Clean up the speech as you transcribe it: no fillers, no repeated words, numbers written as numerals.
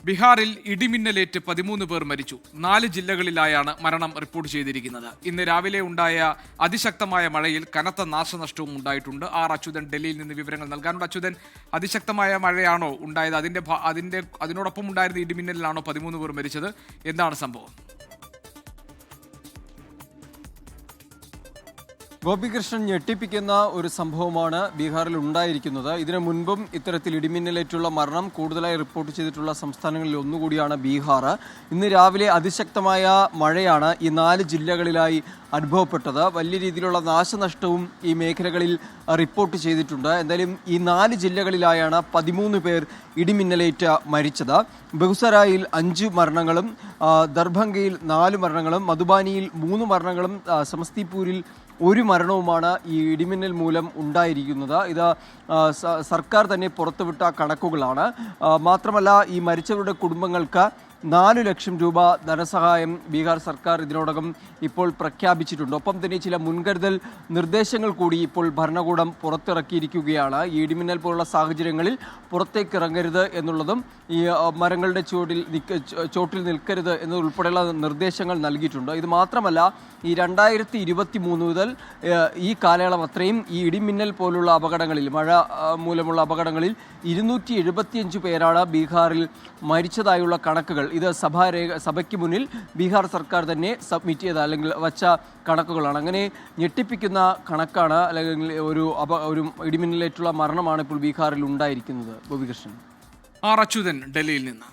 ബീഹാറിൽ ഇടിമിന്നലേറ്റ് 13 പേർ മരിച്ചു. 4 ജില്ലകളിലായാണ് മരണം റിപ്പോർട്ട് ചെയ്തിരിക്കുന്നത്. ഇന്ന് രാവിലെ ഉണ്ടായ അതിശക്തമായ മഴയിൽ കനത്ത നാശനഷ്ടവും ഉണ്ടായിട്ടുണ്ട്. അച്യുതൻ ഡൽഹിയിൽ നിന്ന് വിവരങ്ങൾ നൽകാനുണ്ട്. അച്യുതൻ, അതിശക്തമായ മഴയാണോ ഉണ്ടായത്? അതിനോടൊപ്പം ഉണ്ടായിരുന്ന ഇടിമിന്നലിലാണോ 13 പേർ മരിച്ചത്? എന്താണ് സംഭവം? ഗോപികൃഷ്ണൻ, ഞെട്ടിപ്പിക്കുന്ന ഒരു സംഭവമാണ് ബീഹാറിൽ ഉണ്ടായിരിക്കുന്നത്. ഇതിനു മുൻപും ഇത്തരത്തിൽ ഇടിമിന്നലേറ്റുള്ള മരണം കൂടുതലായി റിപ്പോർട്ട് ചെയ്തിട്ടുള്ള സംസ്ഥാനങ്ങളിൽ ഒന്നുകൂടിയാണ് ബീഹാർ. ഇന്ന് രാവിലെ അതിശക്തമായ മഴയാണ് ഈ 4 ജില്ലകളിലായി അനുഭവപ്പെട്ടത്. വലിയ രീതിയിലുള്ള നാശനഷ്ടവും ഈ മേഖലകളിൽ റിപ്പോർട്ട് ചെയ്തിട്ടുണ്ട്. എന്തായാലും ഈ 4 ജില്ലകളിലായാണ് 13 പേർ ഇടിമിന്നലേറ്റ് മരിച്ചത്. ബഹുസരായിൽ 5 മരണങ്ങളും, ദർഭംഗയിൽ 4 മരണങ്ങളും, മധുബാനിയിൽ 3 മരണങ്ങളും, സമസ്തിപൂരിൽ 1 മരണവുമാണ് ഈ ഇടിമിന്നൽ മൂലം ഉണ്ടായിരിക്കുന്നത്. ഇത് സർക്കാർ തന്നെ പുറത്തുവിട്ട കണക്കുകളാണ്. മാത്രമല്ല, ഈ മരിച്ചവരുടെ കുടുംബങ്ങൾക്ക് 4 ലക്ഷം രൂപ ധനസഹായം ബീഹാർ സർക്കാർ ഇതിനോടകം ഇപ്പോൾ പ്രഖ്യാപിച്ചിട്ടുണ്ട്. ഒപ്പം തന്നെ ചില മുൻകരുതൽ നിർദ്ദേശങ്ങൾ കൂടി ഇപ്പോൾ ഭരണകൂടം പുറത്തിറക്കിയിരിക്കുകയാണ്. ഈ ഇടിമിന്നൽ പോലുള്ള സാഹചര്യങ്ങളിൽ പുറത്തേക്ക് ഇറങ്ങരുത് എന്നുള്ളതും, ഈ മരങ്ങളുടെ ചോട്ടിൽ നിൽക്കരുത് എന്നതുൾപ്പെടെയുള്ള നിർദ്ദേശങ്ങൾ നൽകിയിട്ടുണ്ട്. ഇത് മാത്രമല്ല, ഈ 2023 മുതൽ ഈ കാലയളവ് അത്രയും ഈ ഇടിമിന്നൽ പോലുള്ള അപകടങ്ങളിൽ, മഴ മൂലമുള്ള അപകടങ്ങളിൽ 275 പേരാണ് ബീഹാറിൽ മരിച്ചതായുള്ള കണക്കുകൾ. ഇത് സഭയ്ക്ക് മുന്നിൽ ബീഹാർ സർക്കാർ തന്നെ സബ്മിറ്റ് ചെയ്ത അല്ലെങ്കിൽ വച്ച കണക്കുകളാണ്. അങ്ങനെ ഞെട്ടിപ്പിക്കുന്ന കണക്കാണ്, അല്ലെങ്കിൽ ഒരു ഇടിമിന്നലേറ്റുള്ള മരണമാണ് ഇപ്പോൾ ബീഹാറിൽ ഉണ്ടായിരിക്കുന്നത്. ഗോപികൃഷ്ണൻ. അച്യുതൻ ഡൽഹിയിൽ നിന്ന്.